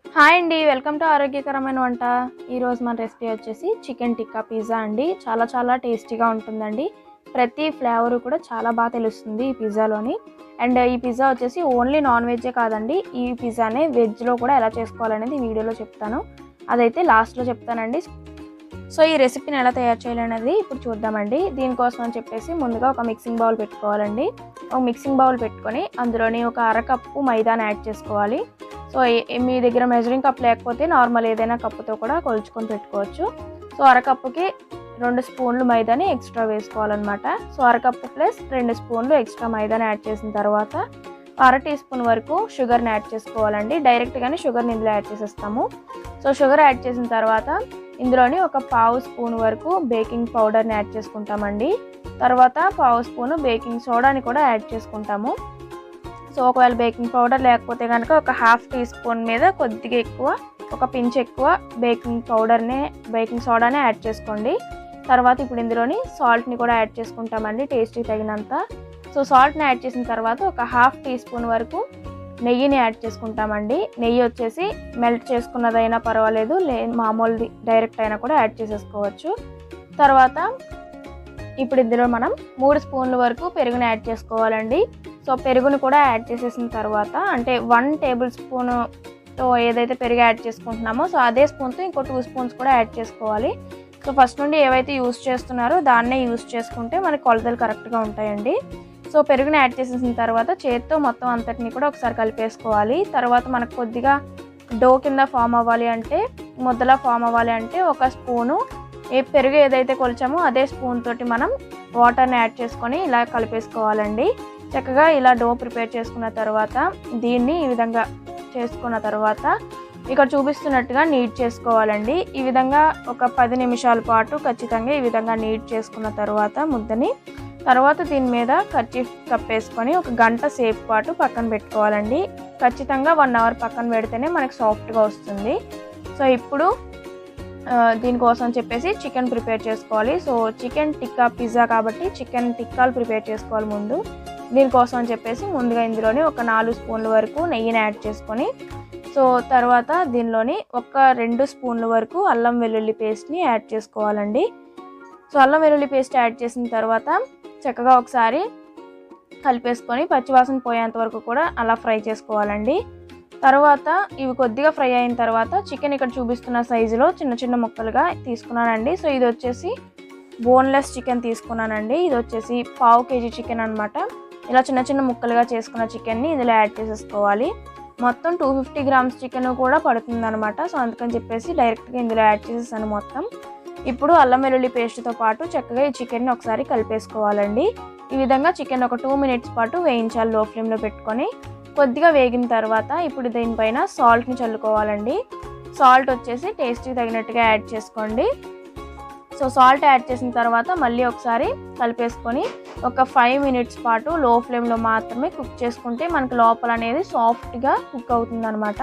Hi అండి, welcome to ఆరోగ్యకరమైన వంట. ఈరోజు మన రెసిపీ వచ్చేసి చికెన్ టిక్కా పిజ్జా అండి. చాలా టేస్టీగా ఉంటుందండి. ప్రతి ఫ్లేవర్ కూడా చాలా బాగా తెలుస్తుంది ఈ పిజ్జాలోని. అండ్ ఈ పిజ్జా వచ్చేసి ఓన్లీ నాన్ వెజ్జే కాదండి, ఈ పిజ్జానే వెజ్లో కూడా ఎలా చేసుకోవాలనేది ఈ వీడియోలో చెప్తాను. అదైతే లాస్ట్లో చెప్తానండి. సో ఈ రెసిపీని ఎలా తయారు చేయాలనేది ఇప్పుడు చూద్దామండి. దీనికోసం అని చెప్పేసి ముందుగా ఒక మిక్సింగ్ బౌల్ పెట్టుకోవాలండి. ఒక మిక్సింగ్ బౌల్ పెట్టుకొని అందులోని ఒక అరకప్పు మైదాని యాడ్ చేసుకోవాలి. సో మీ దగ్గర మెజరింగ్ కప్ లేకపోతే నార్మల్ ఏదైనా కప్పుతో కూడా కొలుచుకొని పెట్టుకోవచ్చు. సో అరకప్పుకి 2 స్పూన్లు మైదాని ఎక్స్ట్రా వేసుకోవాలన్నమాట. సో అరకప్పు ప్లస్ 2 స్పూన్లు ఎక్స్ట్రా మైదాని యాడ్ చేసిన తర్వాత 1/2 టీ స్పూన్ వరకు షుగర్ని యాడ్ చేసుకోవాలండి. డైరెక్ట్గానే షుగర్ని ఇందులో యాడ్ చేసేస్తాము. సో షుగర్ యాడ్ చేసిన తర్వాత ఇందులోని ఒక 1/2 స్పూన్ వరకు బేకింగ్ పౌడర్ని యాడ్ చేసుకుంటామండి. తర్వాత 1/2 స్పూను బేకింగ్ సోడాని కూడా యాడ్ చేసుకుంటాము. సో ఒకవేళ బేకింగ్ పౌడర్ లేకపోతే కనుక ఒక 1/2 టీ స్పూన్ మీద కొద్దిగా ఎక్కువ, ఒక పించ్ ఎక్కువ బేకింగ్ సోడానే యాడ్ చేసుకోండి. తర్వాత ఇప్పుడు ఇందులోని సాల్ట్ని కూడా యాడ్ చేసుకుంటామండి, టేస్ట్కి తగినంత. సో సాల్ట్ని యాడ్ చేసిన తర్వాత ఒక 1/2 టీ స్పూన్ వరకు నెయ్యిని యాడ్ చేసుకుంటామండి. నెయ్యి వచ్చేసి మెల్ట్ చేసుకున్నదైనా పర్వాలేదు, మామూలుది డైరెక్ట్ అయినా కూడా యాడ్ చేసేసుకోవచ్చు. తర్వాత ఇప్పుడు ఇందులో మనం 3 స్పూన్ల వరకు పెరుగుని యాడ్ చేసుకోవాలండి. సో పెరుగును కూడా యాడ్ చేసేసిన తర్వాత, అంటే 1 టేబుల్ స్పూన్తో ఏదైతే పెరుగు యాడ్ చేసుకుంటున్నామో సో అదే స్పూన్తో ఇంకో 2 స్పూన్స్ కూడా యాడ్ చేసుకోవాలి. సో ఫస్ట్ నుండి ఏవైతే యూస్ చేస్తున్నారో దాన్నే యూస్ చేసుకుంటే మనకి కొలతలు కరెక్ట్గా ఉంటాయండి. సో పెరుగుని యాడ్ చేసేసిన తర్వాత చేత్తో మొత్తం అంతటిని కూడా ఒకసారి కలిపేసుకోవాలి. తర్వాత మనకు కొద్దిగా డో కింద ఫామ్ అవ్వాలి అంటే, ముద్దలా ఫామ్ అవ్వాలి అంటే ఒక స్పూను పెరుగు ఏదైతే కొలిచామో అదే స్పూన్ తోటి మనం వాటర్ని యాడ్ చేసుకొని ఇలా కలిపేసుకోవాలండి. చక్కగా ఇలా డో ప్రిపేర్ చేసుకున్న తర్వాత దీన్ని ఈ విధంగా చేసుకున్న తర్వాత ఇక్కడ చూపిస్తున్నట్టుగా నీట్ చేసుకోవాలండి. ఈ విధంగా ఒక 10 నిమిషాల పాటు ఖచ్చితంగా ఈ విధంగా నీట్ చేసుకున్న తర్వాత ముద్దని, తర్వాత దీని మీద కర్చీఫ్ కప్పేసుకొని ఒక గంట సేపు పాటు పక్కన పెట్టుకోవాలండి. ఖచ్చితంగా 1 అవర్ పక్కన పెడితేనే మనకి సాఫ్ట్గా వస్తుంది. సో ఇప్పుడు దీనికోసం చెప్పేసి చికెన్ ప్రిపేర్ చేసుకోవాలి. సో చికెన్ టిక్కా పిజ్జా కాబట్టి చికెన్ టిక్కాలు ప్రిపేర్ చేసుకోవాలి ముందు. దీనికోసం అని చెప్పేసి ముందుగా ఇందులోని ఒక 4 స్పూన్ల వరకు నెయ్యిని యాడ్ చేసుకొని, సో తర్వాత దీనిలోని ఒక 2 స్పూన్ల వరకు అల్లం వెల్లుల్లి పేస్ట్ని యాడ్ చేసుకోవాలండి. సో అల్లం వెల్లుల్లి పేస్ట్ యాడ్ చేసిన తర్వాత చక్కగా ఒకసారి కలిపేసుకొని పచ్చివాసన పోయేంత వరకు కూడా అలా ఫ్రై చేసుకోవాలండి. తర్వాత ఇవి కొద్దిగా ఫ్రై అయిన తర్వాత చికెన్ ఇక్కడ చూపిస్తున్న సైజులో చిన్న ముక్కలుగా తీసుకున్నానండి. సో ఇది వచ్చేసి బోన్లెస్ చికెన్ తీసుకున్నానండి. ఇది వచ్చేసి 1/2 కేజీ చికెన్ అనమాట. ఇలా చిన్న ముక్కలుగా చేసుకున్న చికెన్ని ఇందులో యాడ్ చేసేసుకోవాలి. మొత్తం 250 గ్రామ్స్ చికెన్ కూడా పడుతుంది అనమాట. సో అందుకని చెప్పేసి డైరెక్ట్గా ఇందులో యాడ్ చేసేసాను మొత్తం. ఇప్పుడు అల్లం వెల్లుల్లి పేస్ట్తో పాటు చక్కగా ఈ చికెన్ని ఒకసారి కలిపేసుకోవాలండి. ఈ విధంగా చికెన్ ఒక 2 మినిట్స్ పాటు వేయించాలి లో ఫ్లేమ్లో పెట్టుకొని. కొద్దిగా వేగిన తర్వాత ఇప్పుడు దీనిపైన సాల్ట్ని చల్లుకోవాలండి. సాల్ట్ వచ్చేసి టేస్ట్కి తగినట్టుగా యాడ్ చేసుకోండి. సో సాల్ట్ యాడ్ చేసిన తర్వాత మళ్ళీ ఒకసారి కలిపేసుకొని ఒక 5 మినిట్స్ పాటు లో ఫ్లేమ్లో మాత్రమే కుక్ చేసుకుంటే మనకి లోపల అనేది సాఫ్ట్గా కుక్ అవుతుంది అనమాట.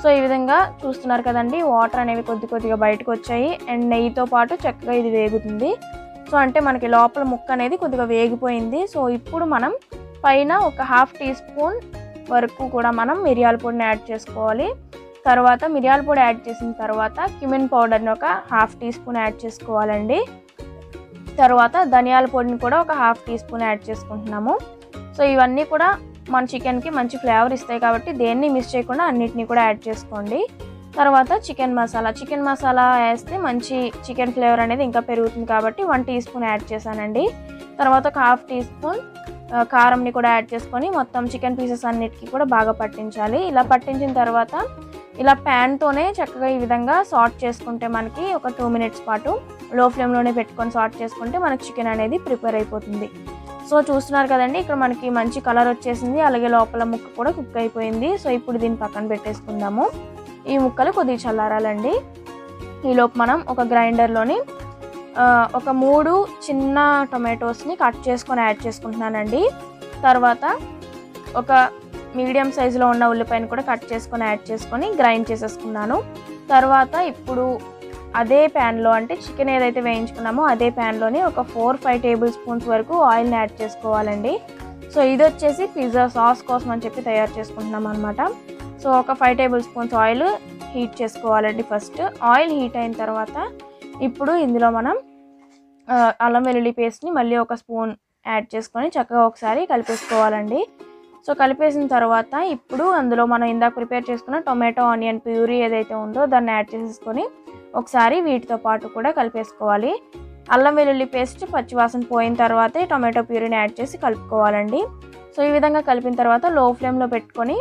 సో ఈ విధంగా చూస్తున్నారు కదండి, వాటర్ అనేవి కొద్దిగా బయటకు వచ్చాయి అండ్ నెయ్యితో పాటు చక్కగా ఇది వేగుతుంది. సో అంటే మనకి లోపల ముక్క అనేది కొద్దిగా వేగిపోయింది. సో ఇప్పుడు మనం పైన ఒక 1/2 టీ స్పూన్ వరకు కూడా మనం మిరియాల పొడిని యాడ్ చేసుకోవాలి. తర్వాత మిరియాల పొడి యాడ్ చేసిన తర్వాత క్యూమిన్ పౌడర్ని ఒక 1/2 టీ స్పూన్ యాడ్ చేసుకోవాలండి. తర్వాత ధనియాల పొడిని కూడా ఒక 1/2 టీ స్పూన్ యాడ్ చేసుకుంటున్నాము. సో ఇవన్నీ కూడా మన చికెన్కి మంచి ఫ్లేవర్ ఇస్తాయి కాబట్టి దేన్ని మిస్ చేయకుండా అన్నిటినీ కూడా యాడ్ చేసుకోండి. తర్వాత చికెన్ మసాలా వేస్తే మంచి చికెన్ ఫ్లేవర్ అనేది ఇంకా పెరుగుతుంది కాబట్టి 1 టీ స్పూన్ యాడ్ చేశానండి. తర్వాత ఒక 1/2 టీ స్పూన్ కారంని కూడా యాడ్ చేసుకొని మొత్తం చికెన్ పీసెస్ అన్నిటికీ కూడా బాగా పట్టించాలి. ఇలా పట్టించిన తర్వాత ఇలా ప్యాన్తోనే చక్కగా ఈ విధంగా సాట్ చేసుకుంటే మనకి ఒక 2 మినిట్స్ పాటు లో ఫ్లేమ్లోనే పెట్టుకొని సాట్ చేసుకుంటే మనకి చికెన్ అనేది ప్రిపేర్ అయిపోతుంది. సో చూస్తున్నారు కదండి, ఇక్కడ మనకి మంచి కలర్ వచ్చేసింది, అలాగే లోపల ముక్క కూడా కుక్ అయిపోయింది. సో ఇప్పుడు దీన్ని పక్కన పెట్టేసుకుందాము. ఈ ముక్కలు కొద్దిగా చల్లారాలండి. ఈలోపు మనం ఒక గ్రైండర్లోని ఒక 3 చిన్న టొమాటోస్ని కట్ చేసుకొని యాడ్ చేసుకుంటున్నానండి. తర్వాత ఒక మీడియం సైజులో ఉన్న ఉల్లిపాయను కూడా కట్ చేసుకొని యాడ్ చేసుకొని గ్రైండ్ చేసేసుకున్నాను. తర్వాత ఇప్పుడు అదే ప్యాన్లో, అంటే చికెన్ ఏదైతే వేయించుకున్నామో అదే ప్యాన్లోని ఒక 4-5 టేబుల్ స్పూన్స్ వరకు ఆయిల్ని యాడ్ చేసుకోవాలండి. సో ఇది వచ్చేసి పిజ్జా సాస్ కోసం అని చెప్పి తయారు చేసుకుంటున్నాం అనమాట. సో ఒక 5 టేబుల్ స్పూన్స్ ఆయిల్ హీట్ చేసుకోవాలండి. ఫస్ట్ ఆయిల్ హీట్ అయిన తర్వాత ఇప్పుడు ఇందులో మనం అల్లం వెల్లుల్లి పేస్ట్ని మళ్ళీ ఒక స్పూన్ యాడ్ చేసుకొని చక్కగా ఒకసారి కలిపేసుకోవాలండి. సో కలిపేసిన తర్వాత ఇప్పుడు అందులో మనం ఇందాక ప్రిపేర్ చేసుకున్న టొమాటో ఆనియన్ ప్యూరీ ఏదైతే ఉందో దాన్ని యాడ్ చేసేసుకొని ఒకసారి వీటితో పాటు కూడా కలిపేసుకోవాలి. అల్లం వెల్లుల్లి పేస్ట్ పచ్చివాసన పోయిన తర్వాతే టొమాటో ప్యూరీని యాడ్ చేసి కలుపుకోవాలండి. సో ఈ విధంగా కలిపిన తర్వాత లో ఫ్లేమ్లో పెట్టుకొని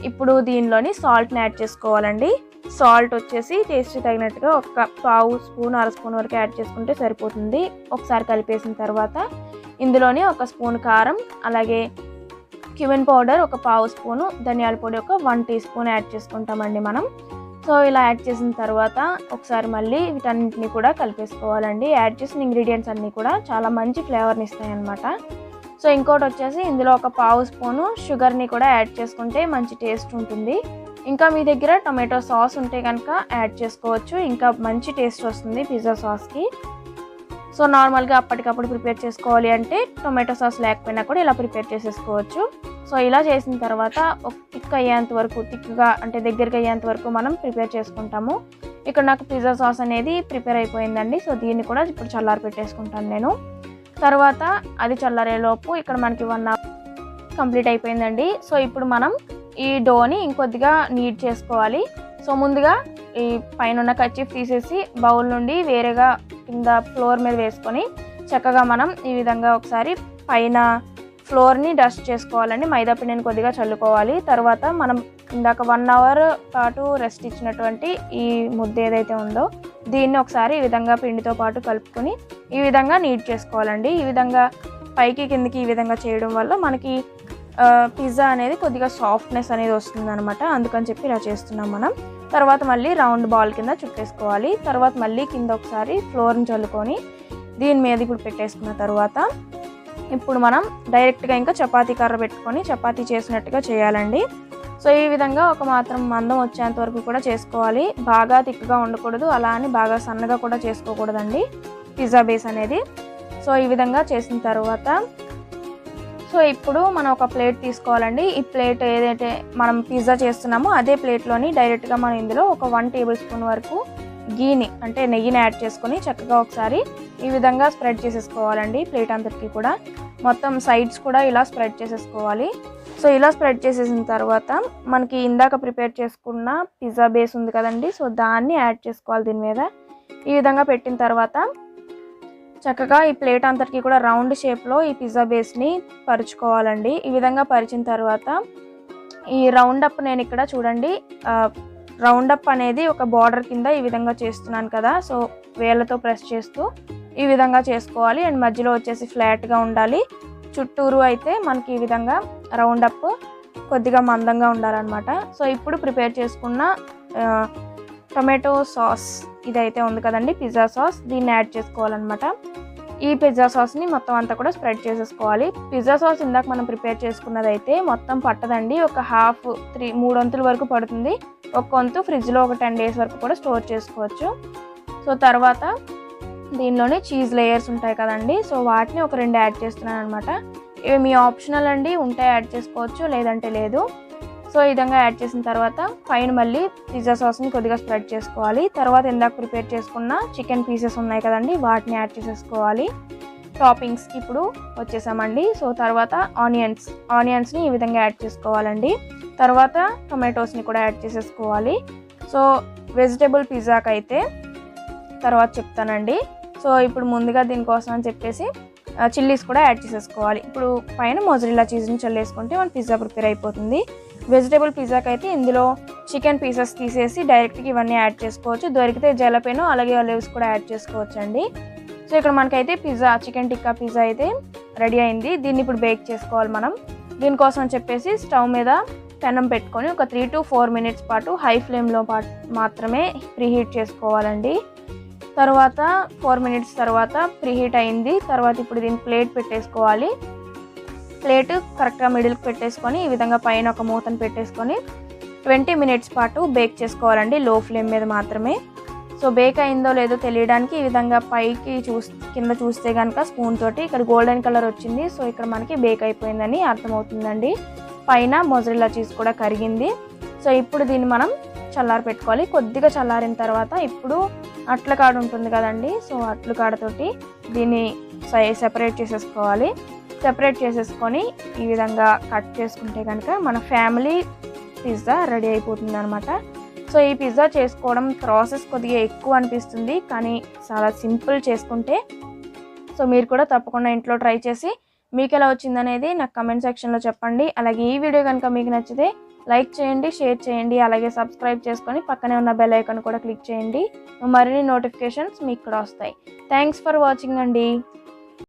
ఇప్పుడు దీనిలోని సాల్ట్ని యాడ్ చేసుకోవాలండి. సాల్ట్ వచ్చేసి టేస్ట్ తగినట్టుగా ఒక పావు స్పూన్ 1/2 స్పూన్ వరకు యాడ్ చేసుకుంటే సరిపోతుంది. ఒకసారి కలిపేసిన తర్వాత ఇందులోని ఒక స్పూన్ కారం, అలాగే క్యూమిన్ పౌడర్ ఒక పావు స్పూను, ధనియాల పొడి ఒక 1 టీ స్పూన్ యాడ్ చేసుకుంటామండి మనం. సో ఇలా యాడ్ చేసిన తర్వాత ఒకసారి మళ్ళీ వీటన్నింటినీ కూడా కలిపేసుకోవాలండి. యాడ్ చేసిన ఇంగ్రీడియంట్స్ అన్నీ కూడా చాలా మంచి ఫ్లేవర్ని ఇస్తాయి అన్నమాట. సో ఇంకోటి వచ్చేసి ఇందులో ఒక పావు స్పూను షుగర్ని కూడా యాడ్ చేసుకుంటే మంచి టేస్ట్ ఉంటుంది. ఇంకా మీ దగ్గర టొమాటో సాస్ ఉంటే కనుక యాడ్ చేసుకోవచ్చు, ఇంకా మంచి టేస్ట్ వస్తుంది పిజ్జా సాస్కి. సో నార్మల్గా అప్పటికప్పుడు ప్రిపేర్ చేసుకోవాలి అంటే టొమాటో సాస్ లేకపోయినా కూడా ఇలా ప్రిపేర్ చేసేసుకోవచ్చు. సో ఇలా చేసిన తర్వాత ఒక థిక్గా అంటే దగ్గరికి అయ్యేంత వరకు మనం ప్రిపేర్ చేసుకుంటాము. ఇక్కడ నాకు పిజ్జా సాస్ అనేది ప్రిపేర్ అయిపోయిందండి. సో దీన్ని కూడా ఇప్పుడు చల్లారి పెట్టేసుకుంటాను నేను. తర్వాత అది చల్లారేలోపు ఇక్కడ మనకి 1 అవర్ కంప్లీట్ అయిపోయిందండి. సో ఇప్పుడు మనం ఈ డోని ఇంకొద్దిగా నీట్ చేసుకోవాలి. సో ముందుగా ఈ పైన ఉన్న కర్చీఫ్ తీసేసి బౌల్ నుండి వేరేగా కింద ఫ్లోర్ మీద వేసుకొని చక్కగా మనం ఈ విధంగా ఒకసారి పైన ఫ్లోర్ని డస్ట్ చేసుకోవాలండి. మైదా పిండిని కొద్దిగా చల్లుకోవాలి. తర్వాత మనం ఇందాక 1 అవర్ పాటు రెస్ట్ ఇచ్చినటువంటి ఈ ముద్ద ఏదైతే ఉందో దీన్ని ఒకసారి ఈ విధంగా పిండితో పాటు కలుపుకొని ఈ విధంగా నీట్ చేసుకోవాలండి. ఈ విధంగా పైకి కిందికి ఈ విధంగా చేయడం వల్ల మనకి పిజ్జా అనేది కొద్దిగా సాఫ్ట్నెస్ అనేది వస్తుంది అనమాట. అందుకని చెప్పి ఇలా చేస్తున్నాం మనం. తర్వాత మళ్ళీ రౌండ్ బాల్ కింద చుట్టేసుకోవాలి. తర్వాత మళ్ళీ కింద ఒకసారి ఫ్లోర్ని చల్లుకొని దీని మీద ఇప్పుడు పెట్టేసుకున్న తర్వాత ఇప్పుడు మనం డైరెక్ట్గా ఇంకా చపాతీ కర్ర పెట్టుకొని చపాతీ చేసినట్టుగా చేయాలండి. సో ఈ విధంగా ఒక మాత్రం మందం వచ్చేంత వరకు కూడా చేసుకోవాలి. బాగా థిక్గా ఉండకూడదు, అలా అని బాగా సన్నగా కూడా చేసుకోకూడదండి పిజ్జా బేస్ అనేది. సో ఈ విధంగా చేసిన తర్వాత సో ఇప్పుడు మనం ఒక ప్లేట్ తీసుకోవాలండి. ఈ ప్లేట్ ఏదైతే మనం పిజ్జా చేస్తున్నామో అదే ప్లేట్లోని డైరెక్ట్గా మనం ఇందులో ఒక 1 టేబుల్ స్పూన్ వరకు గీని అంటే నెయ్యిని యాడ్ చేసుకొని చక్కగా ఒకసారి ఈ విధంగా స్ప్రెడ్ చేసేసుకోవాలండి. ప్లేట్ అంతటికి కూడా మొత్తం సైడ్స్ కూడా ఇలా స్ప్రెడ్ చేసేసుకోవాలి. సో ఇలా స్ప్రెడ్ చేసేసిన తర్వాత మనకి ఇందాక ప్రిపేర్ చేసుకున్న పిజ్జా బేస్ ఉంది కదండి, సో దాన్ని యాడ్ చేసుకోవాలి దీని మీద. ఈ విధంగా పెట్టిన తర్వాత చక్కగా ఈ ప్లేట్ అంతటికి కూడా రౌండ్ షేప్లో ఈ పిజ్జా బేస్ని పరుచుకోవాలండి. ఈ విధంగా పరిచిన తర్వాత ఈ రౌండప్ నేను ఇక్కడ చూడండి రౌండప్ అనేది ఒక బార్డర్ కింద ఈ విధంగా చేస్తున్నాను కదా. సో వేళ్ళతో ప్రెస్ చేస్తూ ఈ విధంగా చేసుకోవాలి. అండ్ మధ్యలో వచ్చేసి ఫ్లాట్గా ఉండాలి. చుట్టూరు అయితే మనకి ఈ విధంగా రౌండప్ కొద్దిగా మందంగా ఉండాలన్నమాట. సో ఇప్పుడు ప్రిపేర్ చేసుకున్న టొమాటో సాస్ ఇదైతే ఉంది కదండి పిజ్జా సాస్, దీన్ని యాడ్ చేసుకోవాలన్నమాట. ఈ పిజ్జా సాస్ని మొత్తం అంతా కూడా స్ప్రెడ్ చేసేసుకోవాలి. పిజ్జా సాస్ ఇందాక మనం ప్రిపేర్ చేసుకున్నది అయితే మొత్తం పట్టదండి, ఒక 3 వంతుల వరకు పడుతుంది. ఒక వంతు ఫ్రిడ్జ్లో ఒక 10 డేస్ వరకు కూడా స్టోర్ చేసుకోవచ్చు. సో తర్వాత దీనిలోనే చీజ్ లేయర్స్ ఉంటాయి కదండి, సో వాటిని ఒక 2 యాడ్ చేస్తున్నాను అనమాట. ఇవి మీ ఆప్షనల్ అండి, ఉంటే యాడ్ చేసుకోవచ్చు లేదంటే లేదు. సో ఈ విధంగా యాడ్ చేసిన తర్వాత పైన మళ్ళీ పిజ్జా సాస్ని కొద్దిగా స్ప్రెడ్ చేసుకోవాలి. తర్వాత ఇందాక ప్రిపేర్ చేసుకున్న చికెన్ పీసెస్ ఉన్నాయి కదండి వాటిని యాడ్ చేసేసుకోవాలి. టాపింగ్స్కి ఇప్పుడు వచ్చేసామండి. సో తర్వాత ఆనియన్స్ని ఈ విధంగా యాడ్ చేసుకోవాలండి. తర్వాత టొమాటోస్ని కూడా యాడ్ చేసేసుకోవాలి. సో వెజిటేబుల్ పిజ్జాకి అయితే తర్వాత చెప్తానండి. సో ఇప్పుడు ముందుగా దీనికోసం అని చెప్పేసి చిల్లీస్ కూడా యాడ్ చేసేసుకోవాలి. ఇప్పుడు పైన మొజరెల్లా చీజ్ని చల్లేసుకుంటే మన పిజ్జా ప్రిపేర్ అయిపోతుంది. వెజిటేబుల్ పిజ్జాకి అయితే ఇందులో చికెన్ పీసెస్ తీసేసి డైరెక్ట్గా ఇవన్నీ యాడ్ చేసుకోవచ్చు. దొరికితే జలపెనో అలాగే ఆలివ్స్ కూడా యాడ్ చేసుకోవచ్చు అండి. సో ఇక్కడ మనకైతే చికెన్ టిక్కా పిజ్జా అయితే రెడీ అయింది. దీన్ని ఇప్పుడు బేక్ చేసుకోవాలి మనం. దీనికోసం అని చెప్పేసి స్టవ్ మీద పెనం పెట్టుకొని ఒక 3 to 4 మినిట్స్ పాటు హై ఫ్లేమ్లో మాత్రమే ప్రీహీట్ చేసుకోవాలండి. తర్వాత 4 మినిట్స్ తర్వాత ప్రీహీట్ అయింది. తర్వాత ఇప్పుడు దీన్ని ప్లేట్ పెట్టేసుకోవాలి. ప్లేట్ కరెక్ట్గా మిడిల్కి పెట్టేసుకొని ఈ విధంగా పైన ఒక మూతను పెట్టేసుకొని 20 మినిట్స్ పాటు బేక్ చేసుకోవాలండి, లో ఫ్లేమ్ మీద మాత్రమే. సో బేక్ అయిందో లేదో తెలియడానికి ఈ విధంగా పైకి కింద చూస్తే కనుక స్పూన్ తోటి ఇక్కడ గోల్డెన్ కలర్ వచ్చింది. సో ఇక్కడ మనకి బేక్ అయిపోయిందని అర్థమవుతుందండి. పైన మొజరెల్లా చీజ్ కూడా కరిగింది. సో ఇప్పుడు దీన్ని మనం చల్లారి పెట్టుకోవాలి. కొద్దిగా చల్లారిన తర్వాత ఇప్పుడు అట్ల కాడ ఉంటుంది కదండి, సో అట్ల కాడతోటి దీన్ని సెపరేట్ చేసేసుకోవాలి. సెపరేట్ చేసేసుకొని ఈ విధంగా కట్ చేసుకుంటే కనుక మన ఫ్యామిలీ పిజ్జా రెడీ అయిపోతుంది అనమాట. సో ఈ పిజ్జా చేసుకోవడం ప్రాసెస్ కొద్దిగా ఎక్కువ అనిపిస్తుంది, కానీ చాలా సింపుల్ చేసుకుంటే. సో మీరు కూడా తప్పకుండా ఇంట్లో ట్రై చేసి మీకు ఎలా వచ్చిందనేది నాకు కమెంట్ సెక్షన్లో చెప్పండి. అలాగే ఈ వీడియో కనుక మీకు నచ్చితే లైక్ చేయండి, షేర్ చేయండి, అలాగే సబ్స్క్రైబ్ చేసుకొని పక్కనే ఉన్న బెల్ ఐకాన్ కూడా క్లిక్ చేయండి. మరిన్ని నోటిఫికేషన్స్ మీకు కూడా వస్తాయి. థ్యాంక్స్ ఫర్ వాచింగ్ అండి.